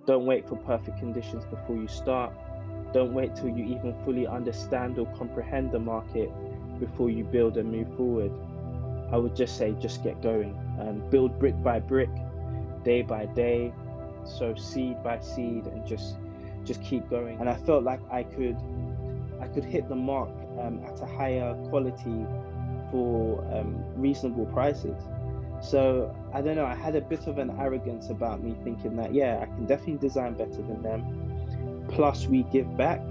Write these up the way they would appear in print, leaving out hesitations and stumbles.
Don't wait for perfect conditions before you start. Don't wait till you even fully understand or comprehend the market before you build and move forward. I would just say, just get going and build brick by brick, day by day, sow seed by seed, and just keep going. And I felt like I could hit the mark at a higher quality for reasonable prices. So I don't know. I had a bit of an arrogance about me, thinking that yeah, I can definitely design better than them. Plus, we give back.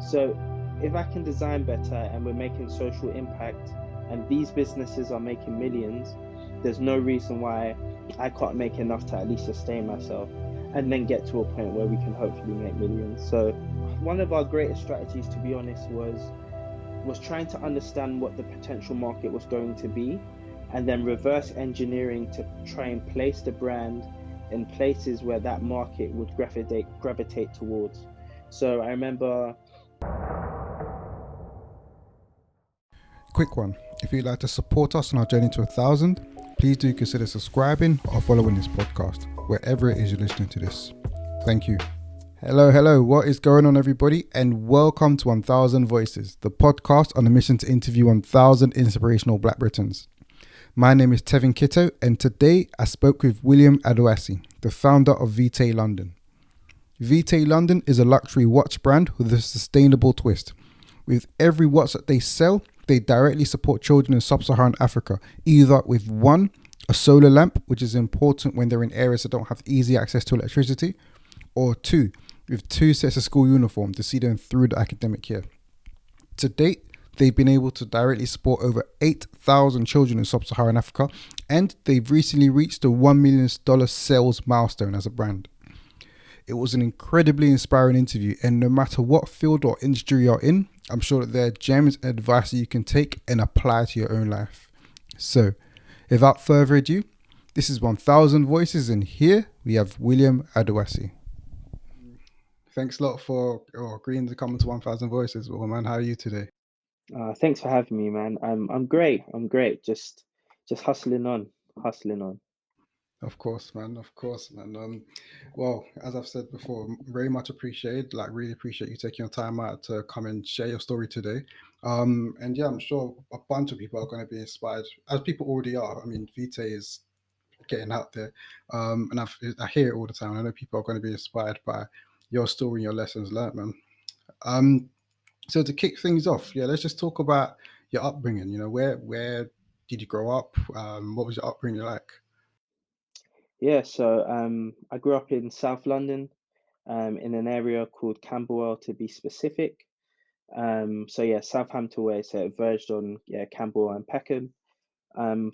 So if I can design better and we're making social impact and these businesses are making millions, there's no reason why I can't make enough to at least sustain myself and then get to a point where we can hopefully make millions. So one of our greatest strategies, to be honest, was trying to understand what the potential market was going to be and then reverse engineering to try and place the brand in places where that market would gravitate towards. So I remember. Quick one. If you'd like to support us on our journey to 1,000, please do consider subscribing or following this podcast, wherever it is you're listening to this. Thank you. Hello. What is going on, everybody? And welcome to 1,000 Voices, the podcast on a mission to interview 1,000 inspirational Black Britons. My name is Tevin Kitto, and today I spoke with William Adoasi, the founder of Vitae London. Vitae London is a luxury watch brand with a sustainable twist. With every watch that they sell, they directly support children in Sub-Saharan Africa, either with one, a solar lamp, which is important when they're in areas that don't have easy access to electricity, or two, with 2 sets of school uniform to see them through the academic year. To date, they've been able to directly support over 8,000 children in Sub-Saharan Africa, and they've recently reached the $1 million sales milestone as a brand. It was an incredibly inspiring interview, and no matter what field or industry you're in, I'm sure that there are gems and advice that you can take and apply to your own life. So, without further ado, this is 1,000 Voices, and here we have William Adoasi. Thanks a lot for agreeing to come to 1,000 Voices. Well, man, how are you today? Thanks for having me, man. I'm great. I'm great. Just hustling on, hustling on. Of course, man. Well, as I've said before, very much appreciated. Like, really appreciate you taking your time out to come and share your story today. And yeah, I'm sure a bunch of people are going to be inspired, as people already are. I mean, Vitae is getting out there, and I hear it all the time. I know people are going to be inspired by your story and your lessons learned, man. Um, so to kick things off, yeah, let's just talk about your upbringing. You know, where did you grow up? What was your upbringing like? Yeah. So I grew up in South London, in an area called Camberwell to be specific. So yeah, Southampton way. So it verged on yeah Camberwell and Peckham.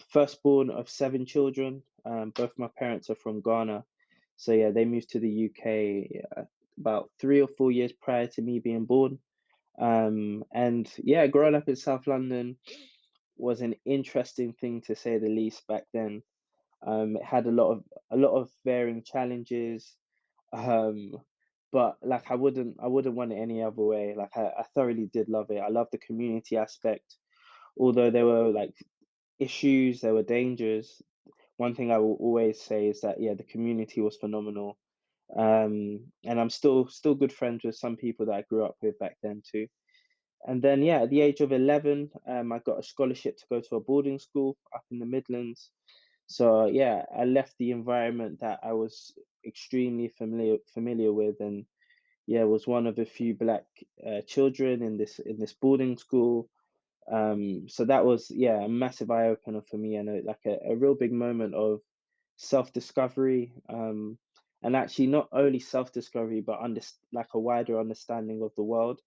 Firstborn of 7 children. Both my parents are from Ghana. So yeah, they moved to the UK about 3 or 4 years prior to me being born. And yeah, growing up in South London was an interesting thing to say the least back then. It had a lot of varying challenges, um, but like I wouldn't want it any other way. Like I thoroughly did love it. I love the community aspect, although there were like issues, there were dangers. One thing I will always say is that yeah, the community was phenomenal. And I'm still good friends with some people that I grew up with back then too. And then, yeah, at the age of 11, I got a scholarship to go to a boarding school up in the Midlands. So, yeah, I left the environment that I was extremely familiar with, and yeah, was one of the few black children in this boarding school. So that was yeah a massive eye opener for me, and a real big moment of self discovery. And actually, not only self discovery, but like a wider understanding of the world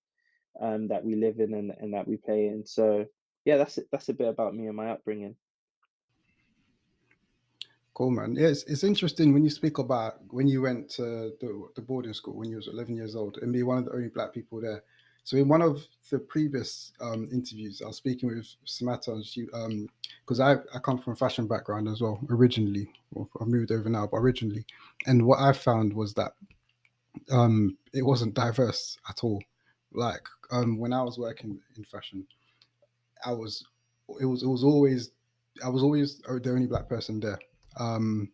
that we live in and that we play in. So yeah, that's a bit about me and my upbringing. Cool, man. Yeah, it's interesting when you speak about when you went to the boarding school when you was 11 years old and be one of the only black people there. So in one of the previous interviews, I was speaking with Samantha, and she because I come from a fashion background as well originally. Well, I've moved over now, but originally, and what I found was that it wasn't diverse at all. Like when I was working in fashion, I was it was always I was always the only black person there. Um,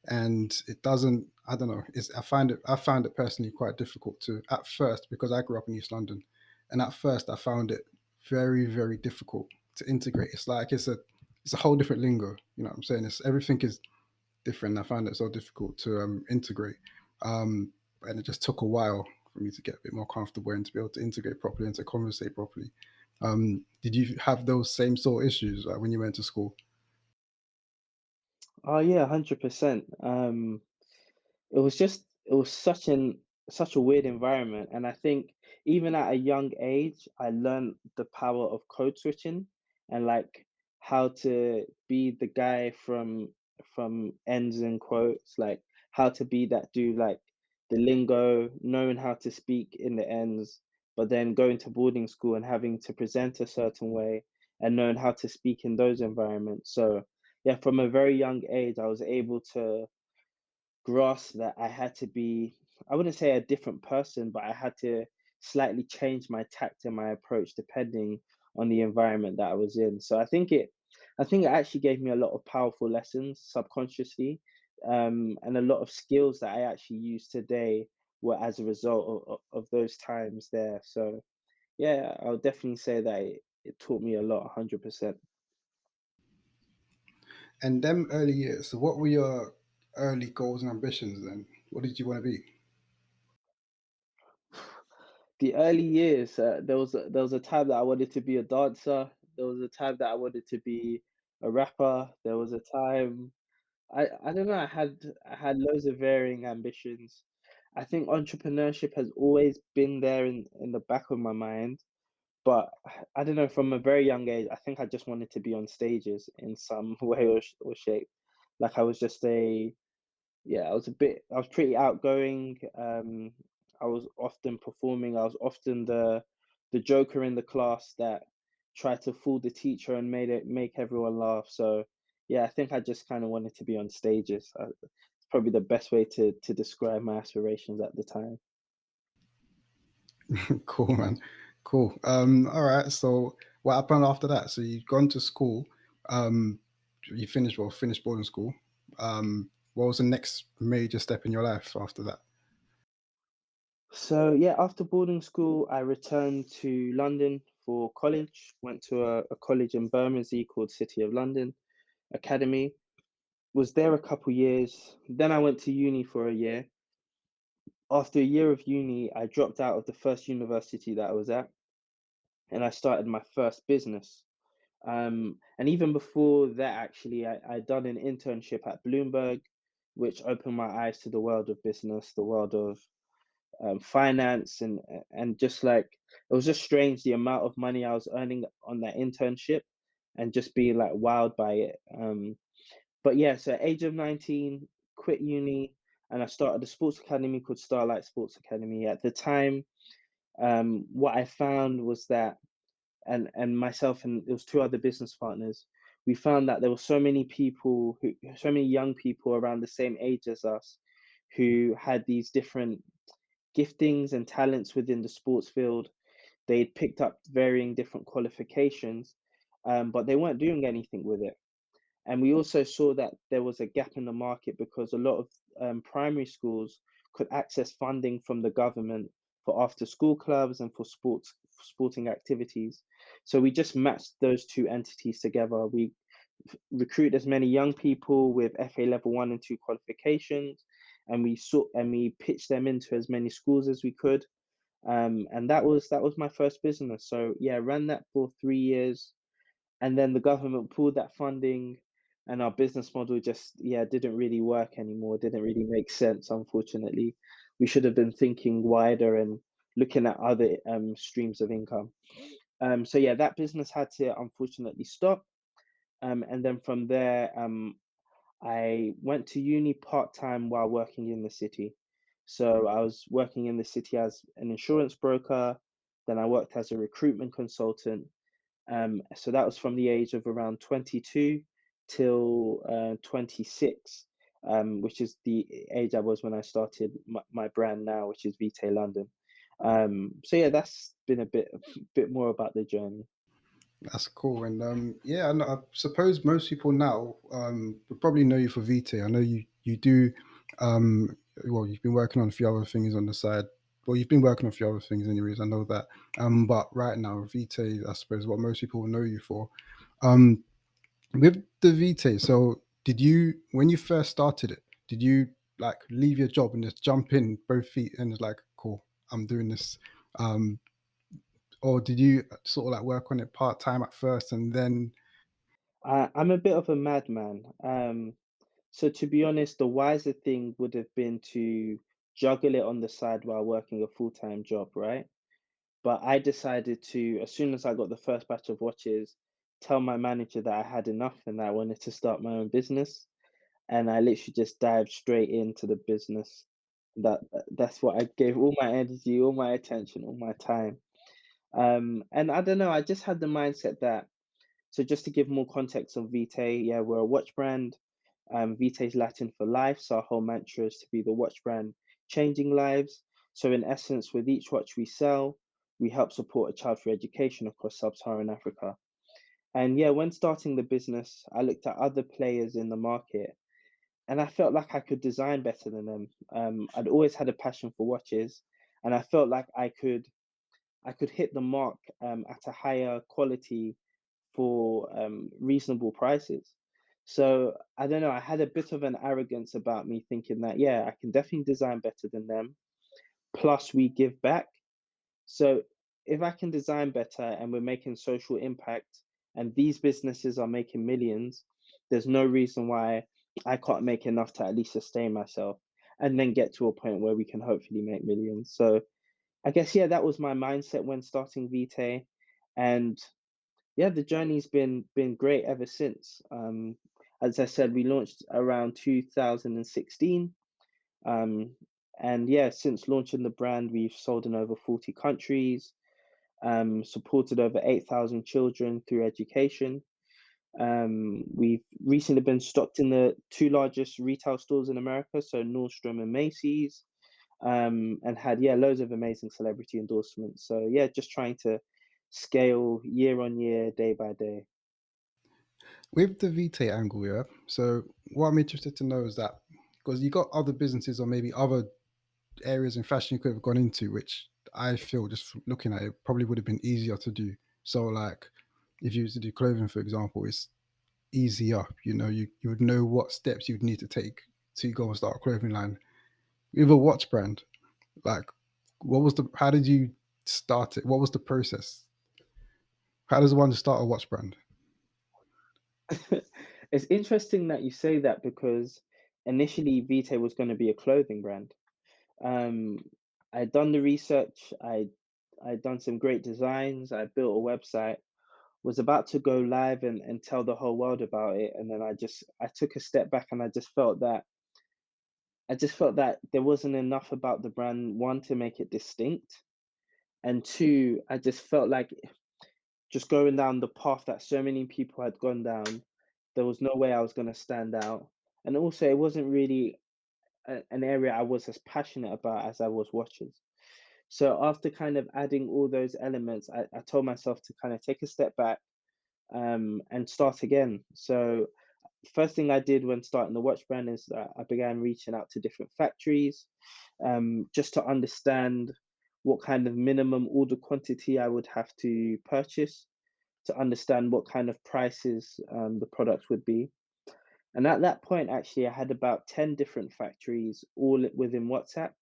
and it doesn't I don't know. I found it personally quite difficult to at first because I grew up in East London, and at first I found it very difficult to integrate. It's like it's a whole different lingo. You know what I'm saying? It's everything is different. I found it so difficult to integrate, and it just took a while for me to get a bit more comfortable and to be able to integrate properly and to conversate properly. Did you have those same sort of issues when you went to school? Oh yeah, 100%. It was such a weird environment, and I think even at a young age I learned the power of code switching and like how to be the guy from ends and quotes, like how to be that dude, like the lingo, knowing how to speak in the ends, but then going to boarding school and having to present a certain way and knowing how to speak in those environments. So yeah, from a very young age I was able to grasp that I had to be, I wouldn't say a different person, but I had to slightly change my tact and my approach depending on the environment that I was in. So I think it actually gave me a lot of powerful lessons subconsciously, and a lot of skills that I actually use today were as a result of those times there. So yeah, I'll definitely say that it taught me a lot, 100%. And them early years. So, what were your early goals and ambitions then? What did you want to be? The early years, there was a time that I wanted to be a dancer. There was a time that I wanted to be a rapper. There was a time I don't know. I had loads of varying ambitions. I think entrepreneurship has always been there in the back of my mind, but I don't know. From a very young age, I think I just wanted to be on stages in some way or shape. Like I was just a yeah, I was pretty outgoing. I was often performing. I was often the joker in the class that tried to fool the teacher and made it make everyone laugh. So yeah, I think I just kind of wanted to be on stages. It's probably the best way to describe my aspirations at the time. Cool, man. Cool. All right. So, what happened after that? So, you've gone to school. Um, you finished boarding school. What was the next major step in your life after that? So yeah, after boarding school, I returned to London for college. Went to a college in Bermondsey called City of London Academy. Was there a couple years. Then I went to uni for a year. After a year of uni, I dropped out of the first university that I was at, and I started my first business. And even before that, actually, I'd done an internship at Bloomberg, which opened my eyes to the world of business, the world of finance, and just like it was just strange the amount of money I was earning on that internship, and just being like wowed by it. But yeah, so age of 19, quit uni, and I started a sports academy called Starlight Sports Academy. At the time, what I found was that, and myself and there was two other business partners, we found that there were so many young people around the same age as us, who had these different giftings and talents within the sports field. They'd picked up varying different qualifications, but they weren't doing anything with it. And we also saw that there was a gap in the market because a lot of primary schools could access funding from the government for after school clubs and for sporting activities. So we just matched those two entities together. We recruited as many young people with FA level 1 and 2 qualifications, and we pitched them into as many schools as we could. And that was my first business. So yeah, ran that for 3 years, and then the government pulled that funding, and our business model just yeah didn't really work anymore, didn't really make sense, unfortunately. We should have been thinking wider and looking at other streams of income. So yeah, that business had to unfortunately stop. And then from there, I went to uni part-time while working in the city. So I was working in the city as an insurance broker, then I worked as a recruitment consultant. So that was from the age of around 22 till 26, which is the age I was when I started my brand now, which is Vitae London. So yeah, that's been a bit more about the journey. That's cool. And yeah, and I suppose most people now would probably know you for Vitae. I know you do. well, you've been working on a few other things on the side. Well, you've been working on a few other things, anyways. I know that. But right now, Vitae, I suppose, what most people know you for. Um, with the Vitae, so did you, when you first started it, did you like leave your job and just jump in both feet and it's like, cool, I'm doing this? Um, or did you sort of like work on it part time at first and then, I'm a bit of a madman. So to be honest, the wiser thing would have been to juggle it on the side while working a full-time job, right? But I decided to, as soon as I got the first batch of watches, tell my manager that I had enough and that I wanted to start my own business. And I literally just dived straight into the business. That's what I gave all my energy, all my attention, all my time. And I don't know, I just had the mindset that, so just to give more context on Vitae, yeah, we're a watch brand. Vitae is Latin for life, so our whole mantra is to be the watch brand changing lives. So in essence, with each watch we sell, we help support a child for education across Sub-Saharan Africa. And yeah, when starting the business, I looked at other players in the market and I felt like I could design better than them. I'd always had a passion for watches, and I felt like I could hit the mark at a higher quality for reasonable prices. So I don't know. I had a bit of an arrogance about me, thinking that yeah, I can definitely design better than them. Plus, we give back. So if I can design better and we're making social impact and these businesses are making millions, there's no reason why I can't make enough to at least sustain myself and then get to a point where we can hopefully make millions. So I guess yeah, that was my mindset when starting Vitae. And yeah, the journey's been great ever since. As I said, we launched around 2016. Um, and yeah, since launching the brand, we've sold in over 40 countries, supported over 8,000 children through education. We've recently been stocked in the two largest retail stores in America, so Nordstrom and Macy's, and had, yeah, loads of amazing celebrity endorsements. So, yeah, just trying to scale year on year, day by day. with the Vitae angle, yeah? So what I'm interested to know is that, because you got other businesses or maybe other areas in fashion you could have gone into, which I feel just from looking at it probably would have been easier to do. So like if you used to do clothing, for example, it's easier. You would know what steps you'd need to take to go and start a clothing line. With a watch brand, like how did you start it? What was the process? How does one start a watch brand? It's interesting that you say that because initially Vitae was going to be a clothing brand. Um, I'd done the research, I'd done some great designs, I built a website, was about to go live and tell the whole world about it. And then I took a step back and I just felt that there wasn't enough about the brand, one, to make it distinct, and two, I just felt like just going down the path that so many people had gone down, there was no way I was going to stand out. And also, it wasn't really an area I was as passionate about as I was watches. So after kind of adding all those elements, I told myself to kind of take a step back and start again. So first thing I did when starting the watch brand is that I began reaching out to different factories just to understand what kind of minimum order quantity I would have to purchase to understand what kind of prices the products would be. And at that point, actually, I had about 10 different factories all within WhatsApp.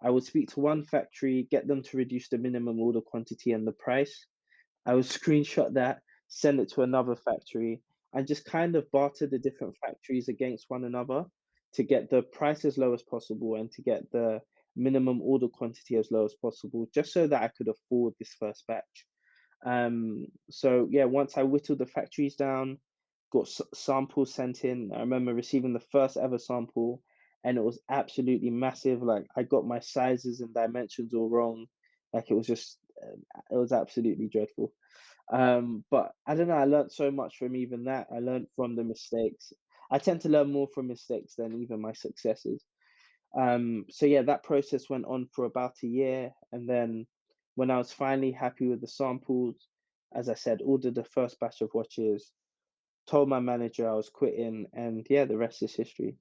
I would speak to one factory, get them to reduce the minimum order quantity and the price. I would screenshot that, send it to another factory, and just kind of barter the different factories against one another to get the price as low as possible and to get the minimum order quantity as low as possible, just so that I could afford this first batch. So yeah, once I whittled the factories down, got samples sent in. I remember receiving the first ever sample, and it was absolutely massive. Like I got my sizes and dimensions all wrong. Like it was absolutely dreadful. But I don't know. I learned so much from even that. I learned from the mistakes. I tend to learn more from mistakes than even my successes. So yeah, that process went on for about a year, and then when I was finally happy with the samples, as I said, ordered the first batch of watches, told my manager I was quitting, and yeah, the rest is history.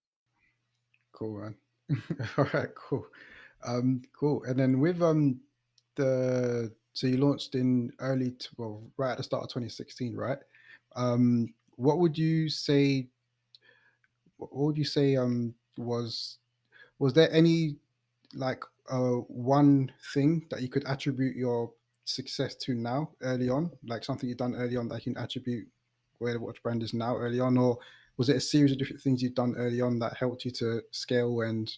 Cool, man. All right, cool. Cool. And then with the so you launched in well, right at the start of 2016, right? What would you say? What would you say? Was there any like one thing that you could attribute your success to now early on, like something you've done early on that you can attribute where the watch brand is now early on, or was it a series of different things you've done early on that helped you to scale and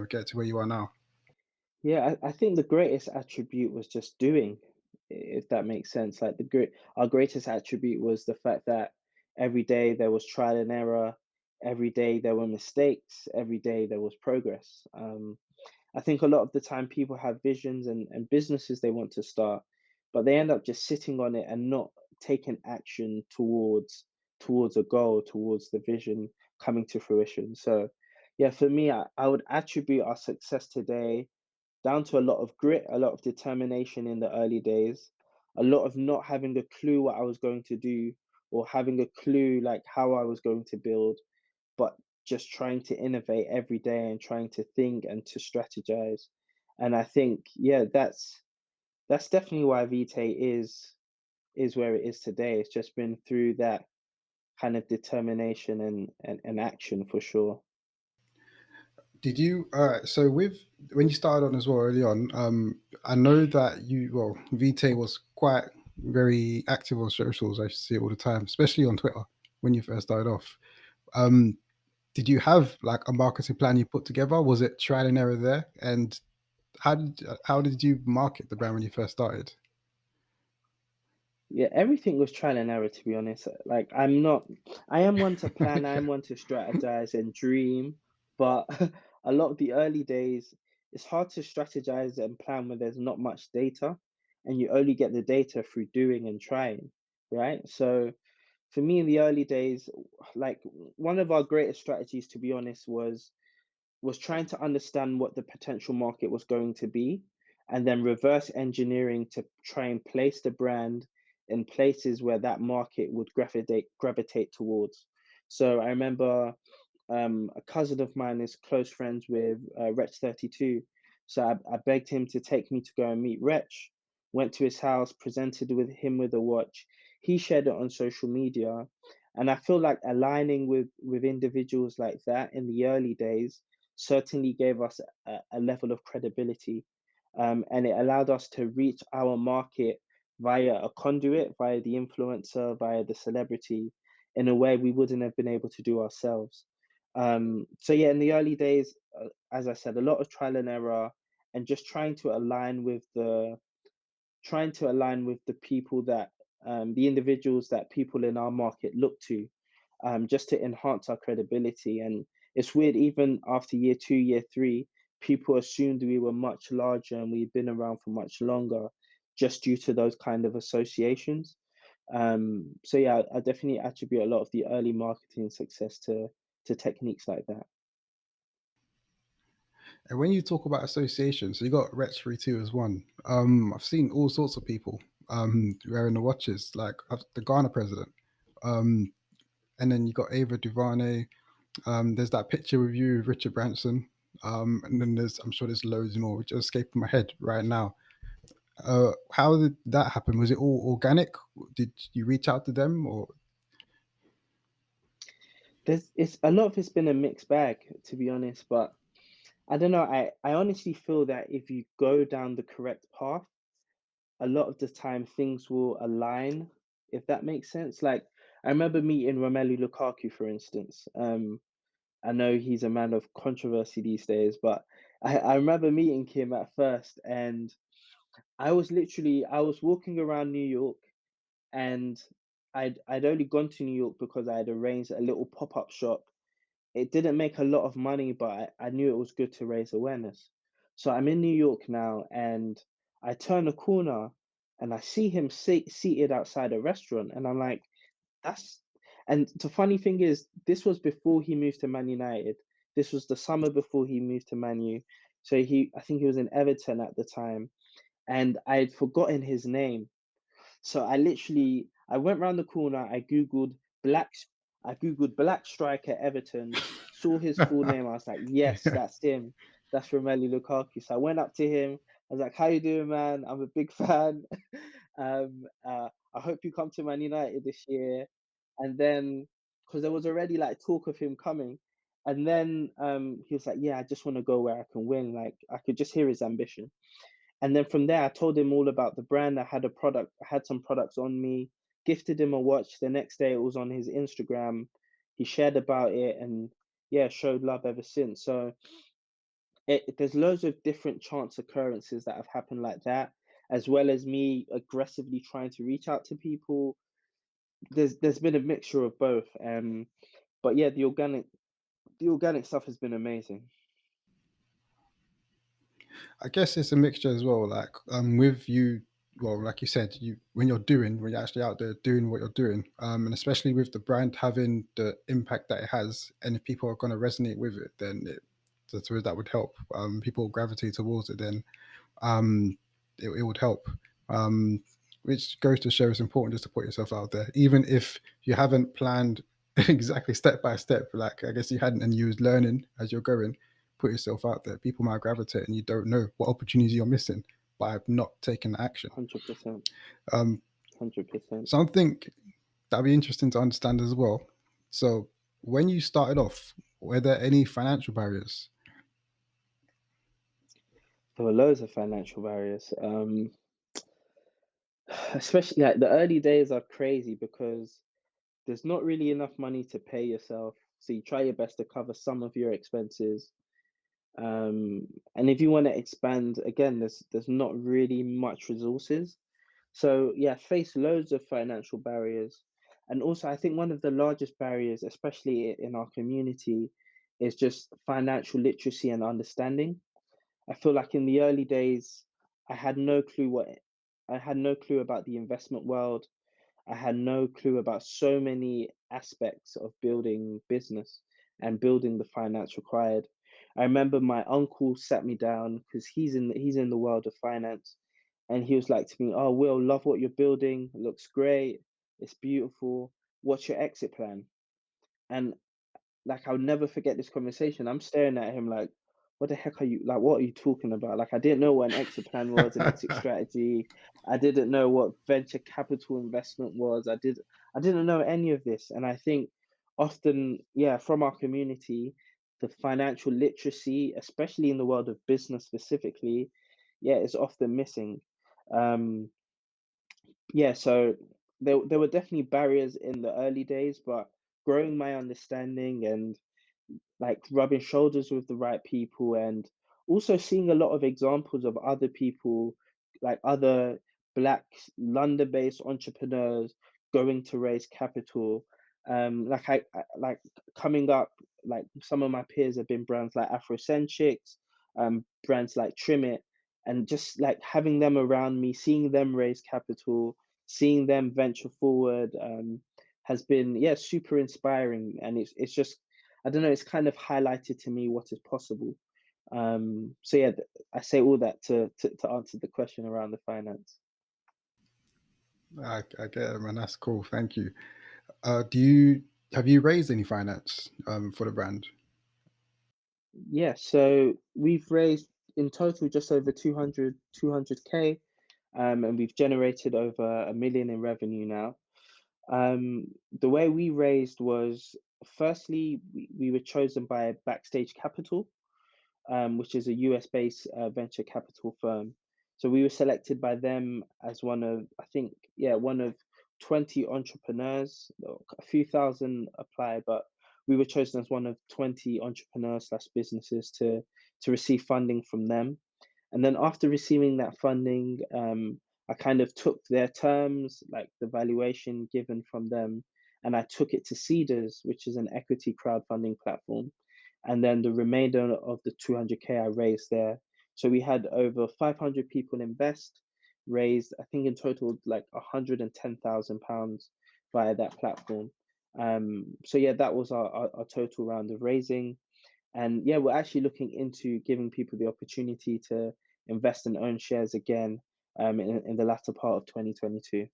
get to where you are now? Yeah, I think the greatest attribute was just doing, if that makes sense. Like our greatest attribute was the fact that every day there was trial and error, every day there were mistakes, every day there was progress. I think a lot of the time people have visions and businesses they want to start, but they end up just sitting on it and not taking action towards a goal, towards the vision coming to fruition. So yeah, for me, I would attribute our success today down to a lot of grit, a lot of determination in the early days, a lot of not having a clue what I was going to do or having a clue like how I was going to build, but just trying to innovate every day and trying to think and to strategize. And I think, yeah, that's definitely why Vitae is where it is today. It's just been through that kind of determination and action for sure. Did you? All right. So with when you started on as well early on, I know that Vite was quite very active on socials. I see it all the time, especially on Twitter when you first started off. Um, did you have like a marketing plan you put together? Was it trial and error there? And how did you market the brand when you first started? Yeah, everything was trial and error, to be honest. Like, I am one to plan, I am one to strategize and dream, but a lot of the early days, it's hard to strategize and plan when there's not much data, and you only get the data through doing and trying, right? So, for me in the early days, like, one of our greatest strategies, to be honest, was trying to understand what the potential market was going to be and then reverse engineering to try and place the brand in places where that market would gravitate towards. So I remember a cousin of mine is close friends with Wretch 32. So I begged him to take me to go and meet Wretch. Went to his house, presented with him with a watch. He shared it on social media. And I feel like aligning with individuals like that in the early days certainly gave us a level of credibility. And it allowed us to reach our market via a conduit, via the influencer, via the celebrity, in a way we wouldn't have been able to do ourselves. So yeah, in the early days, as I said, a lot of trial and error, and just trying to align with the people that the individuals that people in our market look to, just to enhance our credibility. And it's weird, even after year two, year three, people assumed we were much larger and we'd been around for much longer, just due to those kind of associations. So yeah, I definitely attribute a lot of the early marketing success to techniques like that. And when you talk about associations, so you got Retro 2 as one. I've seen all sorts of people wearing the watches, like the Ghana president. Um, and then you got Ava DuVernay. There's that picture with you, with Richard Branson. And then I'm sure there's loads more which are escaping my head right now. How did that happen? Was it all organic? Did you reach out to them, or There's it's a lot of it's been a mixed bag, to be honest, but I don't know. I honestly feel that if you go down the correct path, a lot of the time things will align, if that makes sense. Like I remember meeting Romelu Lukaku, for instance. I know he's a man of controversy these days, but I remember meeting him at first, and I was walking around New York, and I'd only gone to New York because I had arranged a little pop-up shop. It didn't make a lot of money, but I knew it was good to raise awareness. So I'm in New York now, and I turn a corner and I see him seated outside a restaurant, and I'm like, that's. And the funny thing is, this was before he moved to Man United. This was the summer before he moved to Man U. So I think he was in Everton at the time, and I had forgotten his name. So I went round the corner, I googled black striker Everton, saw his full name. I was like, yes, that's him. That's Romelu Lukaku. So I went up to him. I was like, how you doing, man? I'm a big fan. I hope you come to Man United this year. And then, because there was already like talk of him coming, and then he was like, yeah, I just want to go where I can win. Like I could just hear his ambition. And then from there, I told him all about the brand. I had some products on me, gifted him a watch. The next day, it was on his Instagram. He shared about it and yeah, showed love ever since. So there's loads of different chance occurrences that have happened like that, as well as me aggressively trying to reach out to people. There's been a mixture of both. But yeah, the organic stuff has been amazing. I guess it's a mixture as well. Like with you, well, like you said, you when you're actually out there doing what you're doing, and especially with the brand having the impact that it has, and if people are going to resonate with it, then that's where that would help. People gravitate towards it, then um, it would help. Um, which goes to show it's important just to put yourself out there, even if you haven't planned exactly step by step. Like I guess you hadn't, and you was learning as you're going. Put yourself out there. People might gravitate, and you don't know what opportunities you're missing by not taking action. 100%. Um, 100%. Something that'd be interesting to understand as well. So, when you started off, were there any financial barriers? There were loads of financial barriers. Especially like the early days are crazy because there's not really enough money to pay yourself. So you try your best to cover some of your expenses. And if you want to expand, again, there's not really much resources. So yeah, face loads of financial barriers. And also I think one of the largest barriers, especially in our community, is just financial literacy and understanding. I feel like in the early days, I had no clue what I had no clue about the investment world. I had no clue about so many aspects of building business and building the finance required. I remember my uncle sat me down because he's in the world of finance, and he was like to me, "Oh, Will, love what you're building. It looks great. It's beautiful. What's your exit plan?" And like, I'll never forget this conversation. I'm staring at him like, "What the heck are you like, what are you talking about?" Like, I didn't know what an exit plan was, an exit strategy. I didn't know what venture capital investment was. I didn't know any of this. And I think often, yeah, from our community, the financial literacy, especially in the world of business specifically, yeah, is often missing. Um, yeah, so there were definitely barriers in the early days, but growing my understanding and like rubbing shoulders with the right people and also seeing a lot of examples of other people, like other black London-based entrepreneurs going to raise capital. Like coming up, like some of my peers have been brands like Afrocenchix, brands like Trim-it, and just like having them around me, seeing them raise capital, seeing them venture forward, has been, yeah, super inspiring. And it's just, I don't know, it's kind of highlighted to me what is possible. So yeah, I say all that to answer the question around the finance. I get it, man. That's cool. Thank you. Do you have you raised any finance for the brand? Yeah, so we've raised in total just over 200k, and we've generated over 1 million in revenue now. The way we raised was, firstly, we were chosen by Backstage Capital, which is a US based venture capital firm. So we were selected by them as one of, I think, yeah, one of 20 entrepreneurs. A few thousand apply, but we were chosen as one of 20 entrepreneurs slash businesses to receive funding from them. And then after receiving that funding, I kind of took their terms, like the valuation given from them, and I took it to Seeders, which is an equity crowdfunding platform. And then the remainder of the 200k I raised there. So we had over 500 people invest, raised, I think in total, like £110,000 via that platform. So yeah, that was our total round of raising. And yeah, we're actually looking into giving people the opportunity to invest and own shares again, in the latter part of 2022.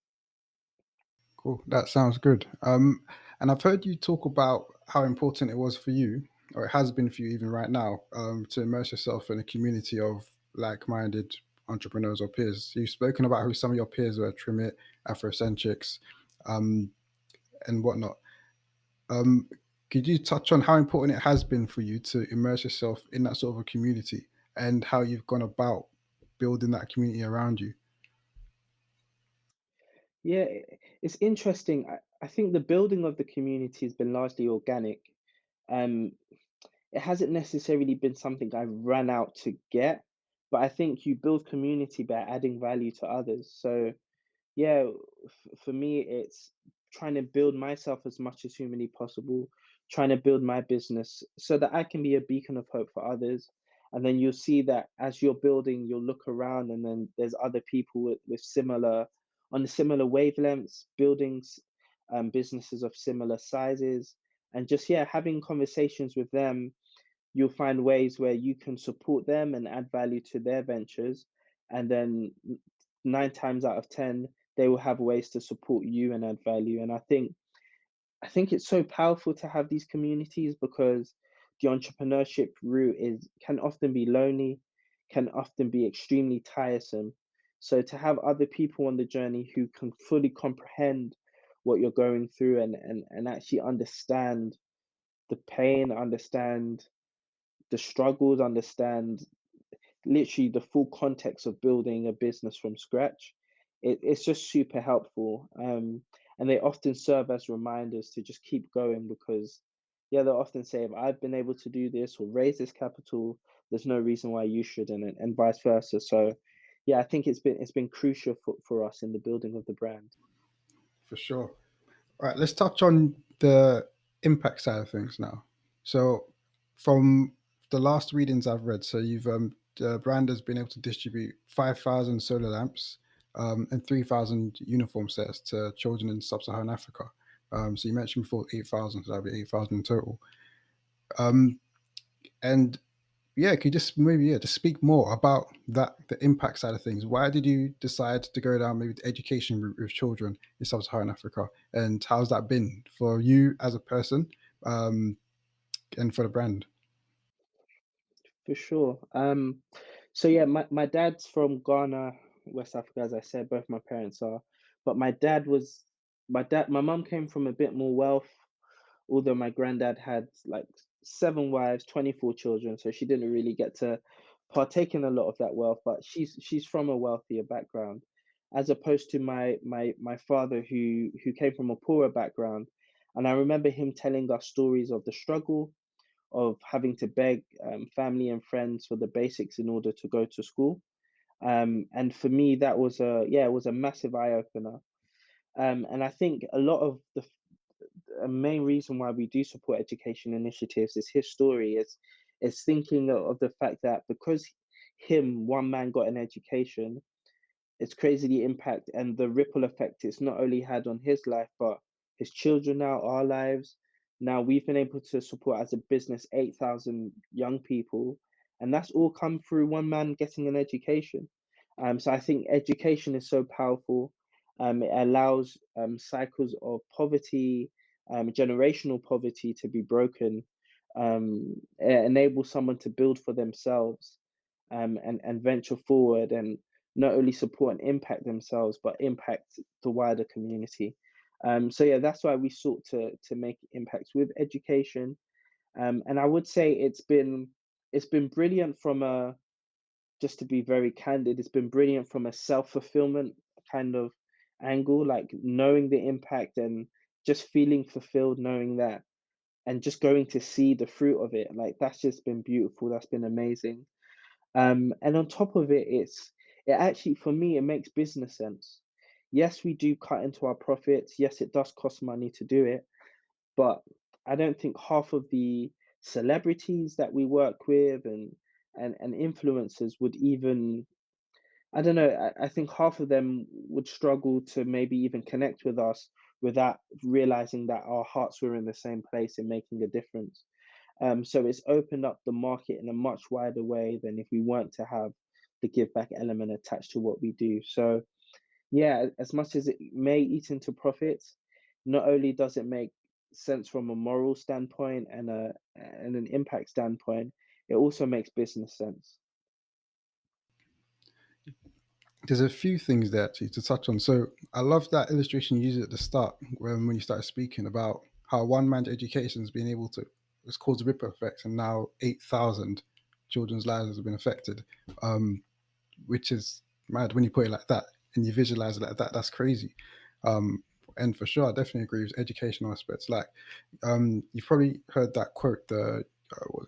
Cool. That sounds good. And I've heard you talk about how important it was for you. or it has been for you even right now, to immerse yourself in a community of like-minded entrepreneurs or peers? You've spoken about who some of your peers were, Trim-it, Afrocenchix, um, and whatnot. Um, could you touch on how important it has been for you to immerse yourself in that sort of a community and how you've gone about building that community around you? Yeah, it's interesting. I think the building of the community has been largely organic. Um, it hasn't necessarily been something I ran out to get, but I think you build community by adding value to others. So yeah, for me, it's trying to build myself as much as humanly possible, trying to build my business so that I can be a beacon of hope for others. And then you'll see that as you're building, you'll look around and then there's other people with similar, on the similar wavelengths, buildings, businesses of similar sizes. And just, yeah, having conversations with them, you'll find ways where you can support them and add value to their ventures. And then nine times out of 10, they will have ways to support you and add value. And I think it's so powerful to have these communities because the entrepreneurship route is can often be lonely, can often be extremely tiresome. So to have other people on the journey who can fully comprehend what you're going through and actually understand the pain, understand the struggles, understand literally the full context of building a business from scratch. It's just super helpful. And they often serve as reminders to just keep going because, yeah, they'll often say, if I've been able to do this or raise this capital, there's no reason why you shouldn't, and vice versa. So, yeah, I think it's been crucial for us in the building of the brand. For sure. All right, let's touch on the impact side of things now. So, from the last readings I've read, so you've the brand has been able to distribute 5,000 solar lamps and 3,000 uniform sets to children in Sub-Saharan Africa. So you mentioned before 8,000, so that'll be 8,000 in total. Um, and yeah, could you just maybe just speak more about that, the impact side of things? Why did you decide to go down maybe the education route with children in sub-Saharan Africa, and how's that been for you as a person, um, and for the brand? For sure. So yeah, my dad's from Ghana, West Africa, as I said, both my parents are. But my mum came from a bit more wealth, although my granddad had like seven wives, 24 children, so she didn't really get to partake in a lot of that wealth, but she's from a wealthier background, as opposed to my father who came from a poorer background. And I remember him telling us stories of the struggle of having to beg family and friends for the basics in order to go to school. And for me, that was it was a massive eye opener. And I think a lot of the a main reason why we do support education initiatives is his story. Is thinking of the fact that because one man got an education, it's crazy the impact and the ripple effect it's not only had on his life, but his children now, our lives. Now we've been able to support as a business 8,000 young people, and that's all come through one man getting an education. So I think education is so powerful. It allows cycles of poverty, generational poverty to be broken. It enables someone to build for themselves and venture forward and not only support and impact themselves, but impact the wider community. So yeah, that's why we sought to make impacts with education. And I would say it's been brilliant from a just to be very candid, it's been brilliant from a self-fulfillment kind of angle, like knowing the impact and just feeling fulfilled, knowing that and just going to see the fruit of it. Like that's just been beautiful. That's been amazing. And on top of it, it actually for me it makes business sense. Yes, we do cut into our profits. Yes, it does cost money to do it, but I don't think half of the celebrities that we work with and influencers would even I don't know. I think half of them would struggle to maybe even connect with us without realizing that our hearts were in the same place and making a difference. So it's opened up the market in a much wider way than if we weren't to have the give back element attached to what we do. So yeah, as much as it may eat into profits, not only does it make sense from a moral standpoint and an impact standpoint, it also makes business sense. There's a few things there actually to touch on. So I love that illustration you used at the start when you started speaking about how one man's education has been able to, it's caused a ripple effect, and now 8,000 children's lives have been affected, which is mad when you put it like that and you visualize it like that. That's crazy. Um, and for sure, I definitely agree with educational aspects. Like, you've probably heard that quote: "The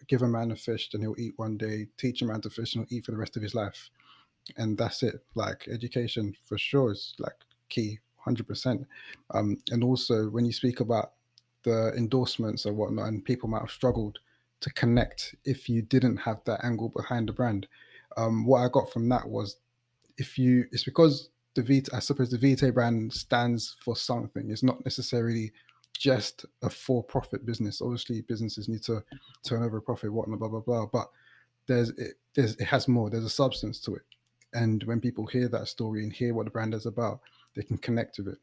give a man a fish, and he'll eat one day. Teach a man to fish, and he'll eat for the rest of his life." And that's it. Like education for sure is like key, 100%. And also when you speak about the endorsements or whatnot, and people might have struggled to connect if you didn't have that angle behind the brand. What I got from that was, if you, it's because the Vita, I suppose the Vitae brand stands for something. It's not necessarily just a for-profit business. Obviously, businesses need to turn over a profit, whatnot, blah blah blah. But it has more. There's a substance to it, and when people hear that story and hear what the brand is about, they can connect with it.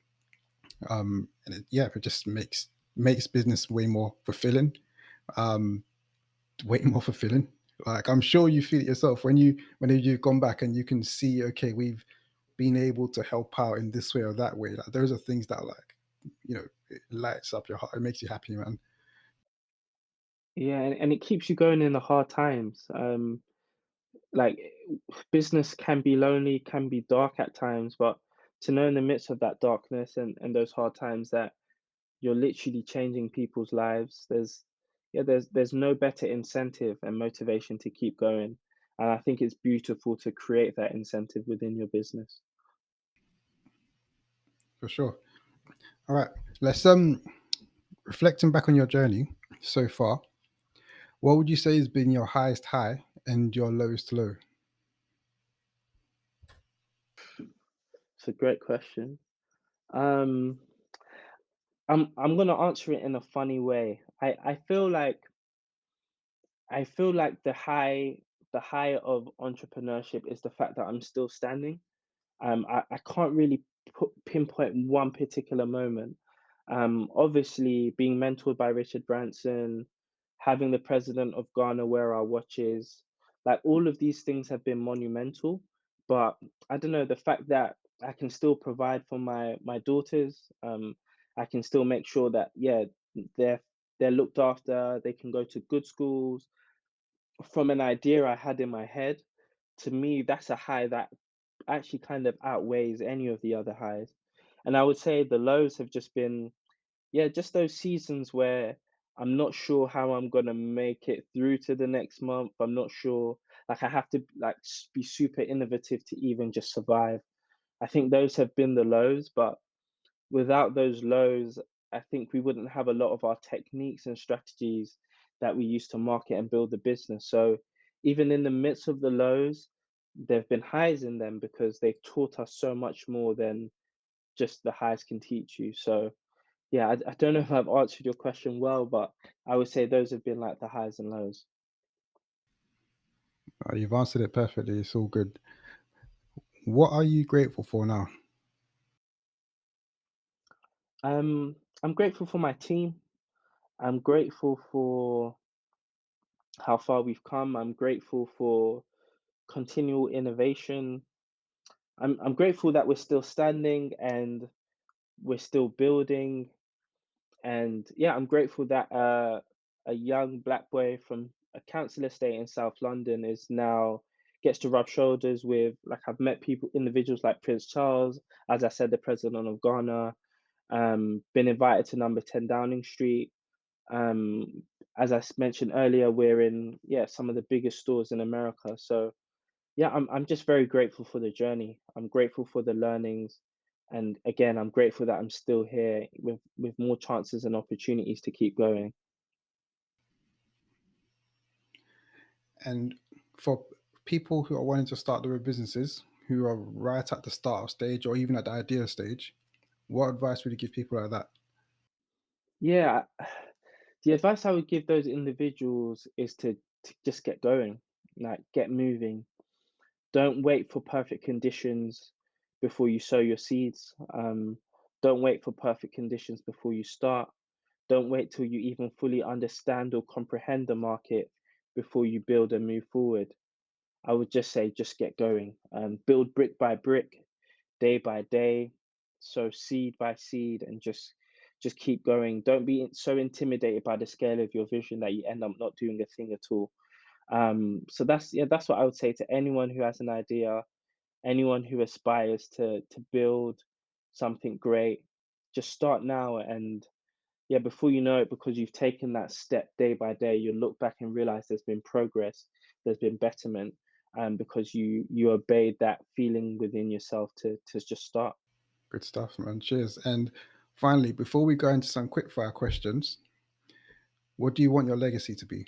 And it just makes business way more fulfilling. Um, Way more fulfilling. Like I'm sure you feel it yourself when you've gone back and you can see, okay, we've been able to help out in this way or that way. Like those are things that like, it lights up your heart. It makes you happy, man. Yeah, and it keeps you going in the hard times. Like business can be lonely, can be dark at times, but to know in the midst of that darkness and those hard times that you're literally changing people's lives, there's no better incentive and motivation to keep going. And I think it's beautiful to create that incentive within your business. For sure. All right. Let's reflecting back on your journey so far, what would you say has been your highest high and your lowest low? It's a great question. Um, I'm gonna answer it in a funny way. I feel like the high of entrepreneurship is the fact that I'm still standing. I can't really pinpoint one particular moment. Obviously, being mentored by Richard Branson, having the president of Ghana wear our watches, like all of these things have been monumental. But I don't know, the fact that I can still provide for my daughters, I can still make sure that yeah, they're they're looked after, they can go to good schools. From an idea I had in my head, to me, that's a high that actually kind of outweighs any of the other highs. And I would say the lows have just been, yeah, just those seasons where I'm not sure how I'm gonna make it through to the next month. I'm not sure, like I have to like be super innovative to even just survive. I think those have been the lows, but without those lows, I think we wouldn't have a lot of our techniques and strategies that we use to market and build the business. So even in the midst of the lows, there have been highs in them because they've taught us so much more than just the highs can teach you. So yeah, I don't know if I've answered your question well, but I would say those have been like the highs and lows. You've answered it perfectly. It's all good. What are you grateful for now? I'm grateful for my team. I'm grateful for how far we've come. I'm grateful for continual innovation. I'm grateful that we're still standing and we're still building. And yeah, I'm grateful that a young black boy from a council estate in South London is now gets to rub shoulders with, like, I've met people, individuals like Prince Charles, as I said, the president of Ghana, been invited to number 10 Downing Street. Um, as mentioned earlier, we're in, yeah, some of the biggest stores in America. So yeah, I'm just very grateful for the journey. I'm grateful for the learnings. And again, I'm grateful that I'm still here with more chances and opportunities to keep going. And for people who are wanting to start their own businesses, who are right at the start stage or even at the idea stage, what advice would you give people like that? Yeah, the advice I would give those individuals is to just get going, like get moving. Don't wait for perfect conditions before you sow your seeds. Don't wait for perfect conditions before you start. Don't wait till you even fully understand or comprehend the market before you build and move forward. I would just say, just get going. Build brick by brick, day by day, sow seed by seed, and just keep going. Don't be so intimidated by the scale of your vision that you end up not doing a thing at all. So that's what I would say to anyone who has an idea, anyone who aspires to build something great. Just start now, and yeah, before you know it, because you've taken that step day by day, you'll look back and realize there's been progress, there's been betterment, because you obeyed that feeling within yourself to just start. Good stuff, man. Cheers. And finally, before we go into some quick fire questions, what do you want your legacy to be?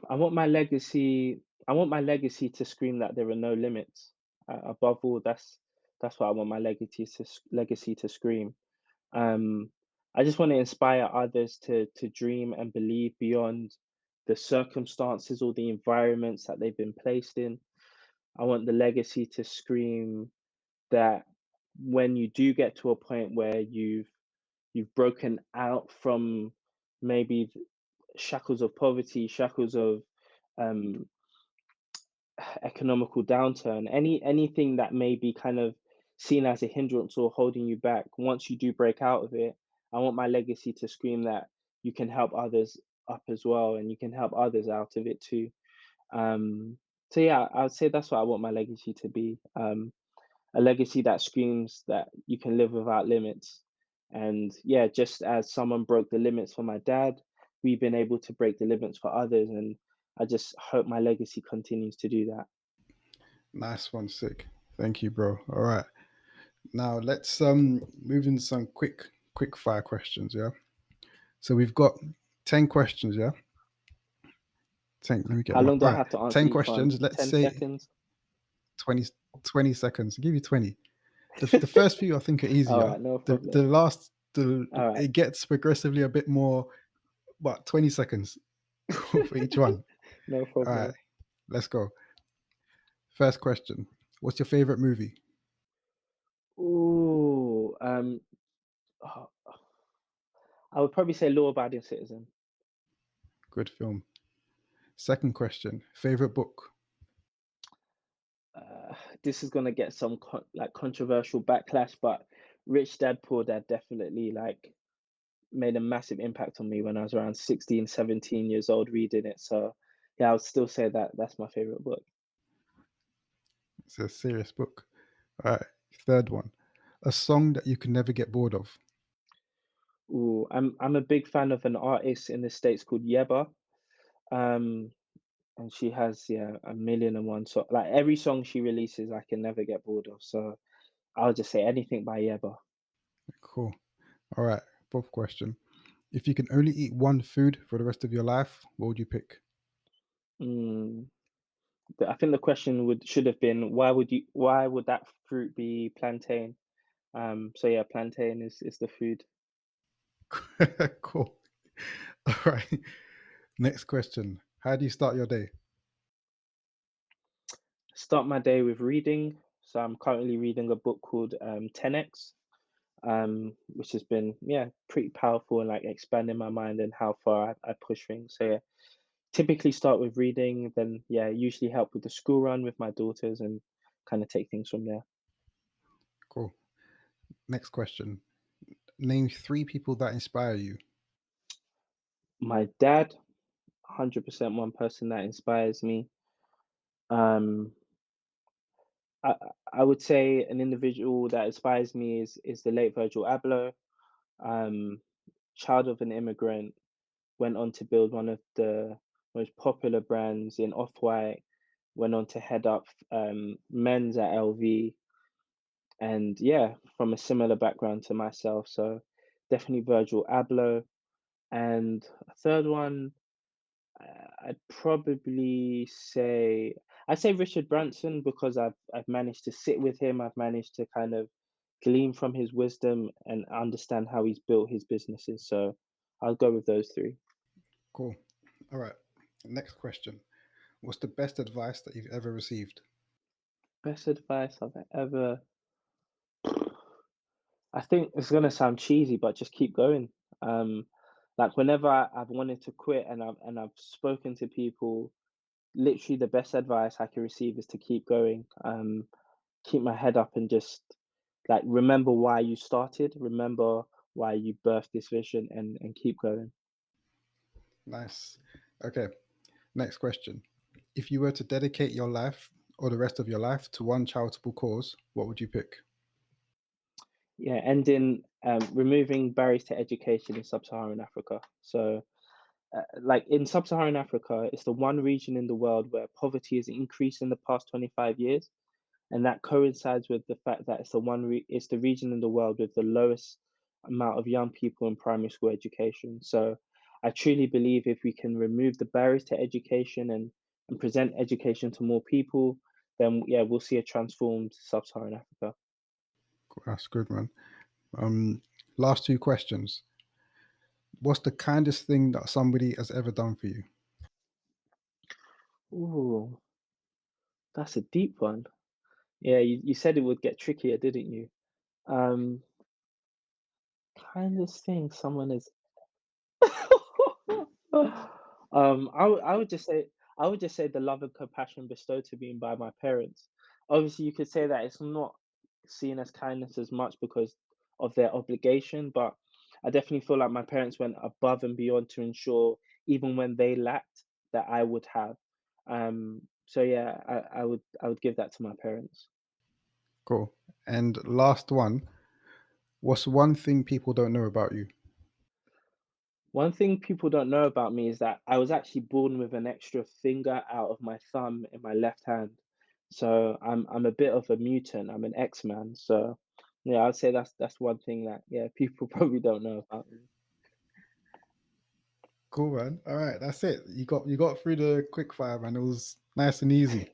I want my legacy. I want my legacy to scream that there are no limits. Above all, that's what I want my legacy to scream. Um, I just want to inspire others to dream and believe beyond the circumstances or the environments that they've been placed in. I want the legacy to scream that when you do get to a point where you've broken out from maybe shackles of poverty, shackles of um, economical downturn, anything that may be kind of seen as a hindrance or holding you back, once you do break out of it, I want my legacy to scream that you can help others up as well, and you can help others out of it too. Um, so yeah, I would say that's what I want my legacy to be. A legacy that screams that you can live without limits. And yeah, just as someone broke the limits for my dad, we've been able to break the limits for others. And I just hope my legacy continues to do that. Nice one, sick. Thank you, bro. All right. Now let's move into some quick fire questions, yeah? So we've got 10 questions, yeah? 10, let me get How them up. long do All I right. have to answer 10 each one? questions. Let's 10 say seconds? 20, 20 seconds. I'll give you 20. The first few I think are All easier. right, no The problem. last All right, it gets progressively a bit more, but 20 seconds for each one. no All right, problem. let's go. First question. What's your favorite movie? Ooh, oh, I would probably say law-abiding citizen. Good film. Second question. Favorite book? uh, this is gonna get some like controversial backlash, but Rich Dad Poor Dad definitely like made a massive impact on me when I was around 16, 17 years old reading it. So yeah, I would still say that that's my favorite book. It's a serious book. All right. Third one. A song that you can never get bored of. Ooh, I'm a big fan of an artist in the States called Yeba. Um, and she has yeah a million and one so like every song she releases I can never get bored of. So I'll just say anything by Yeba. Cool. All right. Fourth question. If you can only eat one food for the rest of your life, what would you pick? Mm. I think the question would should have been why would that fruit be plantain? So yeah, plantain is the food. Cool. All right. Next question. How do you start your day? Start my day with reading. So I'm currently reading a book called 10x, which has been yeah pretty powerful and like expanding my mind and how far I push things. So yeah, typically start with reading, then yeah, usually help with the school run with my daughters and kind of take things from there. Cool. Next question. Name three people that inspire you. My dad, 100% one person that inspires me. Um, I I would say an individual that inspires me is the late Virgil Abloh. Um, child of an immigrant, went on to build one of the most popular brands in Off-White, went on to head up men's at LV, and yeah, from a similar background to myself. So definitely Virgil Abloh. And a third one, I'd probably say I'd say Richard Branson because I've managed to sit with him. I've managed to kind of glean from his wisdom and understand how he's built his businesses. So I'll go with those three. Cool. All right. Next question. What's the best advice that you've ever received? Best advice I've ever. I think it's gonna sound cheesy, but just keep going. Like whenever I've wanted to quit and I've spoken to people, literally the best advice I can receive is to keep going. Keep my head up and just like remember why you started, remember why you birthed this vision, and keep going. Nice. Okay, next question. If you were to dedicate your life or the rest of your life to one charitable cause, what would you pick? Yeah, ending removing barriers to education in sub-Saharan Africa. So like in sub-Saharan Africa, it's the one region in the world where poverty has increased in the past 25 years, and that coincides with the fact that it's the region in the world with the lowest amount of young people in primary school education. So I truly believe if we can remove the barriers to education and present education to more people, then yeah, we'll see a transformed sub-Saharan Africa. That's good, man. Um, Last two questions. What's the kindest thing that somebody has ever done for you? Ooh, that's a deep one. Yeah, you said it would get trickier, didn't you? Um, Kindest thing someone has I would just say the love and compassion bestowed to me by my parents. Obviously, you could say that it's not seen as kindness as much because of their obligation, but I definitely feel like my parents went above and beyond to ensure, even when they lacked, that I would have. So yeah, I would give that to my parents. Cool. And last one. What's one thing people don't know about you? One thing people don't know about me is that I was actually born with an extra finger out of my thumb in my left hand. So I'm a bit of a mutant. I'm an X-Man. So yeah, I'd say that's one thing that yeah, people probably don't know about me. Cool, man. All right, that's it. You got through the quick fire, man. It was nice and easy.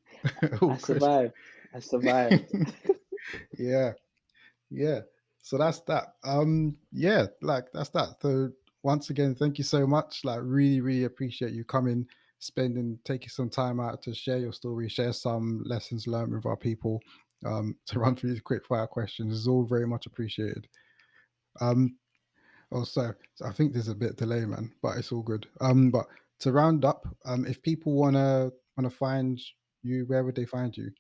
All I good. survived. I survived. Yeah, yeah. So that's that. Yeah, like that's that. So once again, thank you so much. Like, really, really appreciate you coming, taking some time out to share your story, share some lessons learned with our people. To run through these quick fire questions is all very much appreciated. Um, Also, so I think there's a bit of delay, man, but it's all good. But to round up, if people wanna find you, where would they find you?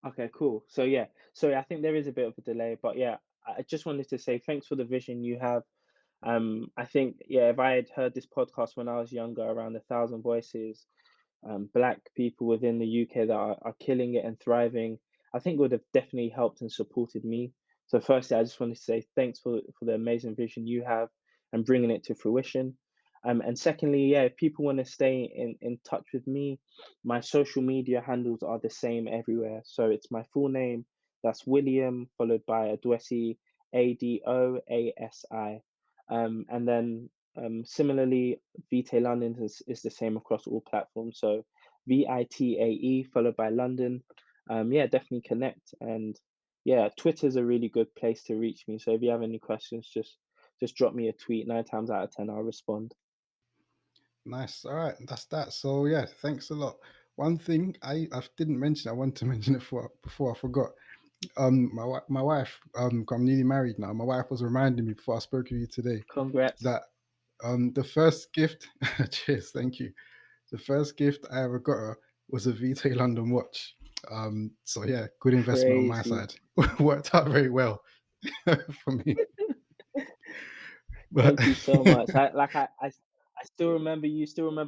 Okay, cool. So yeah, sorry, I think there is a bit of a delay, but yeah, I just wanted to say thanks for the vision you have. I think yeah, if I had heard this podcast when I was younger, around 1,000 voices, black people within the UK that are killing it and thriving, I think would have definitely helped and supported me. So firstly, I just wanted to say thanks for the amazing vision you have and bringing it to fruition. And secondly, yeah, if people want to stay in touch with me, my social media handles are the same everywhere. So it's my full name, that's William, followed by Adoasi, Adoasi. And then similarly, Vitae London is the same across all platforms. So Vitae followed by London. Yeah, definitely connect. And yeah, Twitter's a really good place to reach me. So if you have any questions, just drop me a tweet. 9 times out of 10, I'll respond. Nice. All right, that's that. So yeah, thanks a lot. One thing I didn't mention, I wanted to mention it before I forgot. My wife, 'cause I'm newly married now. My wife was reminding me before I spoke to you today Congrats. that the first gift, cheers, thank you. The first gift I ever got her was a Vitae London watch. So yeah, good investment on my Crazy. side. Worked out very well for me. But Thank you so much. I still remember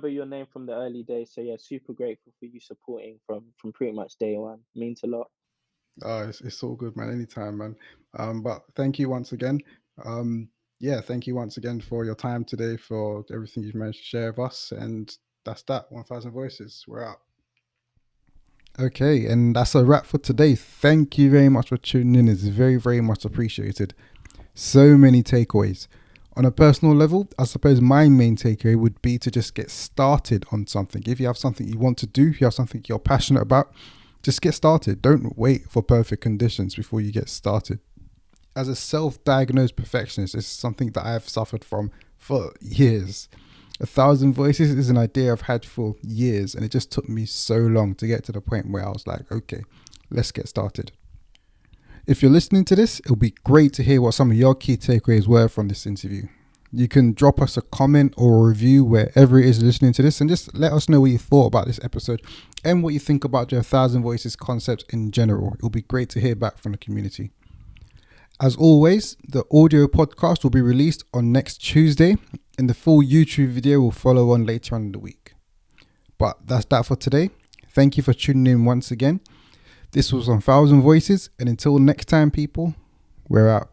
your name from the early days. So yeah, super grateful for you supporting from pretty much day one. Means a lot. it's all good, man. Anytime, man. But thank you once again. Yeah, thank you once again for your time today, for everything you've managed to share with us. And that's that. 1,000 voices. We're out. Okay, and that's a wrap for today. Thank you very much for tuning in. It's very, very much appreciated. So many takeaways. On a personal level, I suppose my main takeaway would be to just get started on something. If you have something you want to do, you have something you're passionate about, just get started. Don't wait for perfect conditions before you get started. As a self-diagnosed perfectionist, it's something that I've suffered from for years. 1,000 voices is an idea I've had for years, and it just took me so long to get to the point where I was like, okay, let's get started. If you're listening to this, it'll be great to hear what some of your key takeaways were from this interview. You can drop us a comment or a review wherever it is listening to this, and just let us know what you thought about this episode and what you think about the 1,000 Voices concept in general. It'll be great to hear back from the community. As always, the audio podcast will be released on next Tuesday, and the full YouTube video will follow on later on in the week. But that's that for today. Thank you for tuning in once again. This was 1,000 Voices, and until next time, people, we're out.